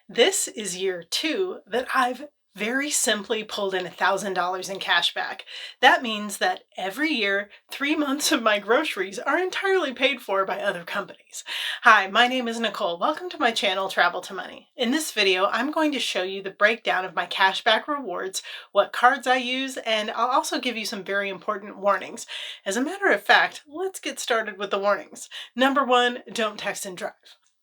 This is year two that I've very simply pulled in $1,000 in cash back. That means that every year, 3 months of my groceries are entirely paid for by other companies. Hi, my name is Nicole. Welcome to my channel, Travel to Money. In this video, I'm going to show you the breakdown of my cashback rewards, what cards I use, and I'll also give you some very important warnings. As a matter of fact, let's get started with the warnings. Number one, don't text and drive.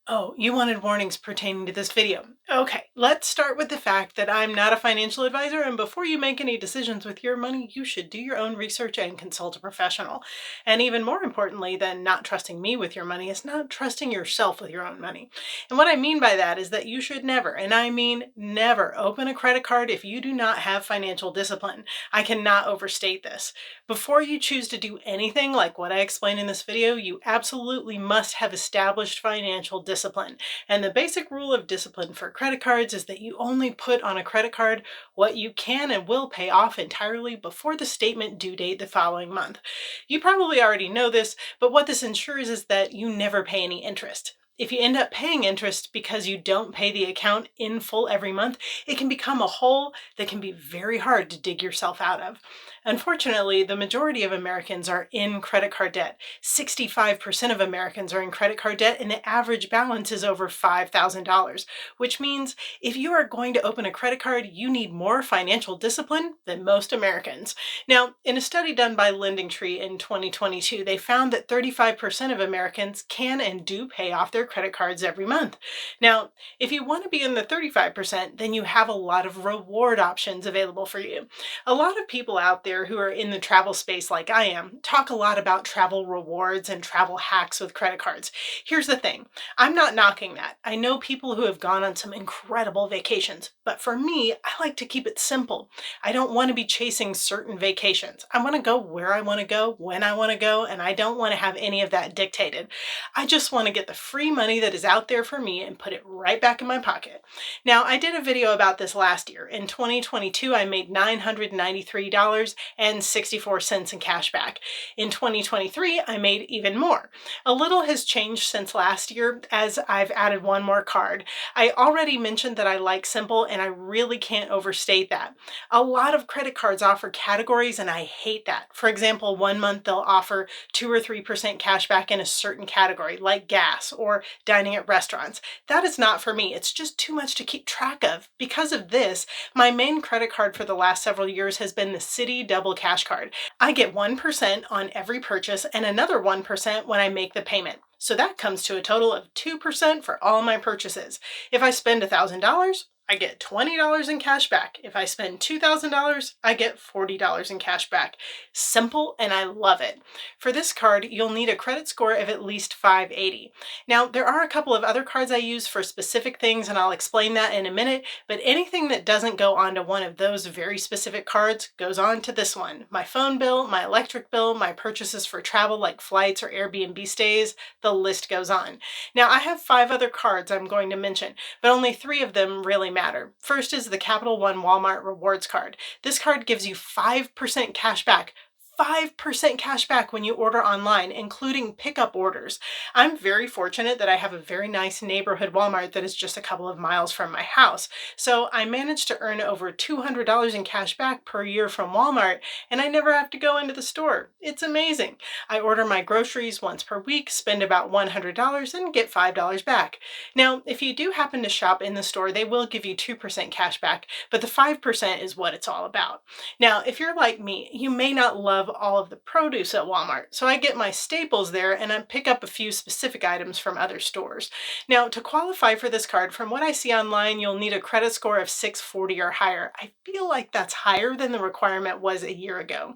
Oh, you wanted warnings pertaining to this video. Okay, let's start with the fact that I'm not a financial advisor, and before you make any decisions with your money, you should do your own research and consult a professional. And even more importantly than not trusting me with your money is not trusting yourself with your own money. And what I mean by that is that you should never, and I mean never, open a credit card if you do not have financial discipline. I cannot overstate this. Before you choose to do anything like what I explained in this video, you absolutely must have established financial discipline. And the basic rule of discipline for credit cards is that you only put on a credit card what you can and will pay off entirely before the statement due date the following month. You probably already know this, but what this ensures is that you never pay any interest. If you end up paying interest because you don't pay the account in full every month, it can become a hole that can be very hard to dig yourself out of. Unfortunately, the majority of Americans are in credit card debt. 65% of Americans are in credit card debt, and the average balance is over $5,000, which means if you are going to open a credit card, you need more financial discipline than most Americans. Now, in a study done by LendingTree in 2022, they found that 35% of Americans can and do pay off their credit cards every month. Now, if you want to be in the 35%, then you have a lot of reward options available for you. A lot of people out there who are in the travel space like I am talk a lot about travel rewards and travel hacks with credit cards. Here's the thing, I'm not knocking that. I know people who have gone on some incredible vacations, but for me, I like to keep it simple. I don't want to be chasing certain vacations. I want to go where I want to go, when I want to go, and I don't want to have any of that dictated. I just want to get the free money that is out there for me and put it right back in my pocket. Now, I did a video about this last year. In 2022, I made $993.64 in cash back. In 2023, I made even more. A little has changed since last year as I've added one more card. I already mentioned that I like simple, and I really can't overstate that. A lot of credit cards offer categories, and I hate that. For example, one month they'll offer 2 or 3% cash back in a certain category, like gas or dining at restaurants. That is not for me. It's just too much to keep track of. Because of this, my main credit card for the last several years has been the Citi Double Cash Card. I get 1% on every purchase and another 1% when I make the payment. So that comes to a total of 2% for all my purchases. If I spend $1,000, I get $20 in cash back. If I spend $2,000, I get $40 in cash back. Simple, and I love it. For this card, you'll need a credit score of at least 580. Now, there are a couple of other cards I use for specific things, and I'll explain that in a minute, but anything that doesn't go onto one of those very specific cards goes on to this one. My phone bill, my electric bill, my purchases for travel like flights or Airbnb stays, the list goes on. Now, I have 5 other cards I'm going to mention, but only 3 of them really matter. First is the Capital One Walmart Rewards Card. This card gives you 5% cash back. 5% cash back when you order online, including pickup orders. I'm very fortunate that I have a very nice neighborhood Walmart that is just a couple of miles from my house. So I managed to earn over $200 in cash back per year from Walmart, and I never have to go into the store. It's amazing. I order my groceries once per week, spend about $100, and get $5 back. Now, if you do happen to shop in the store, they will give you 2% cash back, but the 5% is what it's all about. Now, if you're like me, you may not love all of the produce at Walmart, so I get my staples there and I pick up a few specific items from other stores. Now, to qualify for this card, from what I see online, you'll need a credit score of 640 or higher. I feel like that's higher than the requirement was a year ago.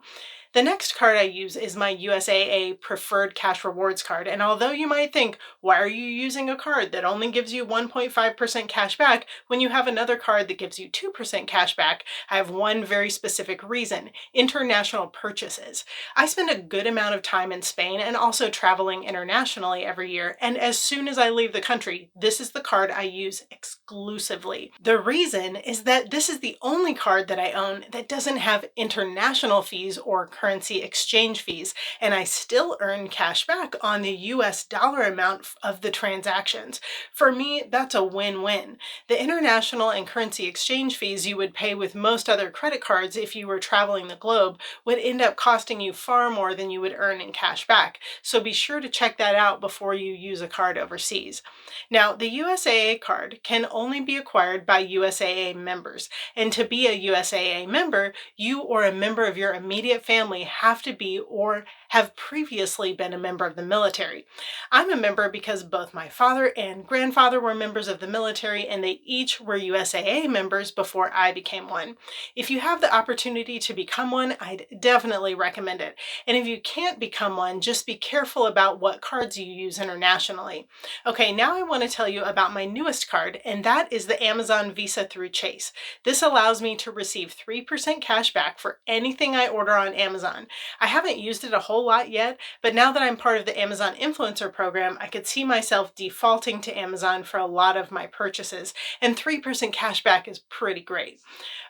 The next card I use is my USAA Preferred Cash Rewards card, and although you might think, why are you using a card that only gives you 1.5% cash back when you have another card that gives you 2% cash back, I have one very specific reason: international purchases. I spend a good amount of time in Spain and also traveling internationally every year, and as soon as I leave the country, this is the card I use exclusively. The reason is that this is the only card that I own that doesn't have international fees or currency currency exchange fees, and I still earn cash back on the US dollar amount of the transactions. For me, that's a win-win. The international and currency exchange fees you would pay with most other credit cards if you were traveling the globe would end up costing you far more than you would earn in cash back. So be sure to check that out before you use a card overseas. Now, the USAA card can only be acquired by USAA members. And to be a USAA member, you or a member of your immediate family have to be or have previously been a member of the military. I'm a member because both my father and grandfather were members of the military, and they each were USAA members before I became one. If you have the opportunity to become one, I'd definitely recommend it. And if you can't become one, just be careful about what cards you use internationally. Okay, now I want to tell you about my newest card, and that is the Amazon Visa through Chase. This allows me to receive 3% cash back for anything I order on Amazon. I haven't used it a whole lot yet, but now that I'm part of the Amazon Influencer Program, I could see myself defaulting to Amazon for a lot of my purchases, and 3% cash back is pretty great.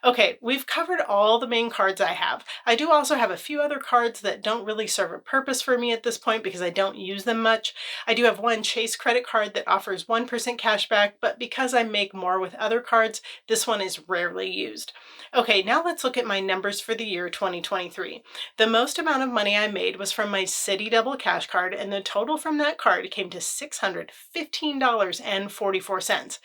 Okay, we've covered all the main cards I have. I do also have a few other cards that don't really serve a purpose for me at this point because I don't use them much. I do have one Chase credit card that offers 1% cash back, but because I make more with other cards, this one is rarely used. Okay, now let's look at my numbers for the year 2023. The most amount of money I made was from my Citi Double Cash card, and the total from that card came to $615.44.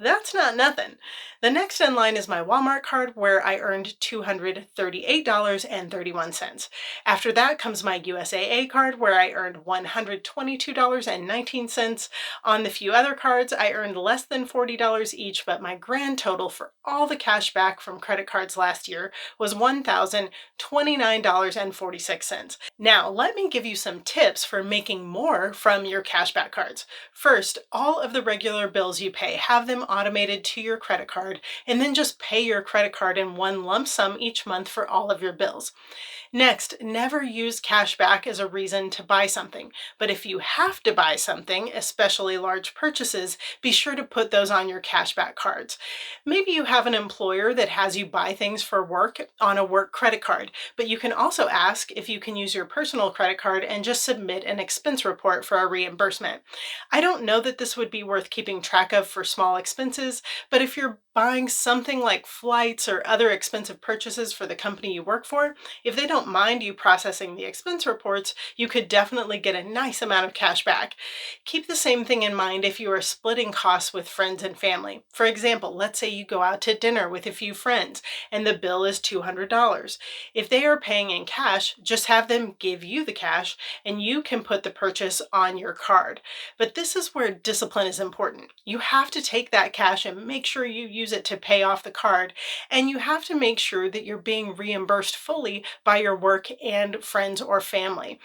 That's not nothing. The next in line is my Walmart card, where I earned $238.31. After that comes my USAA card, where I earned $122.19. On the few other cards, I earned less than $40 each, but my grand total for all the cash back from credit cards last year was $1,029.46. Now, let me give you some tips for making more from your cashback cards. First, all of the regular bills you pay, have them automated to your credit card, and then just pay your credit card in one lump sum each month for all of your bills. Next, never use cash back as a reason to buy something. But if you have to buy something, especially large purchases, be sure to put those on your cashback cards. Maybe you have an employer that has you buy things for work on a work credit card, but you can also ask if you can use your personal credit card and just submit an expense report for a reimbursement. I don't know that this would be worth keeping track of for small expenses, but if you're buying something like flights or other expensive purchases for the company you work for, if they don't mind you processing the expense reports, you could definitely get a nice amount of cash back. Keep the same thing in mind if you are splitting costs with friends and family. For example, let's say you go out to dinner with a few friends and the bill is $200. If they are paying in cash, just have them give you the cash and you can put the purchase on your card. But this is where discipline is important. You have to take that cash and make sure you use it to pay off the card, and you have to make sure that you're being reimbursed fully by your work and friends or family.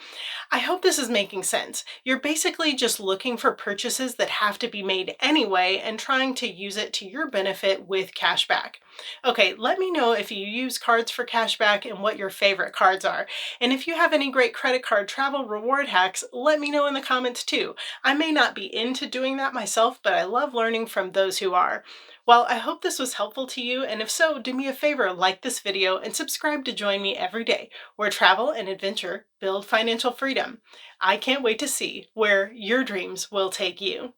I hope this is making sense. You're basically just looking for purchases that have to be made anyway and trying to use it to your benefit with cash back. Okay, let me know if you use cards for cash back and what your favorite cards are. And if you have any great credit card travel reward hacks, let me know in the comments too. I may not be into doing that myself, but I love learning from those who are. Well, I hope this was helpful to you, and if so, do me a favor, like this video and subscribe to join me every day, where travel and adventure build financial freedom. I can't wait to see where your dreams will take you.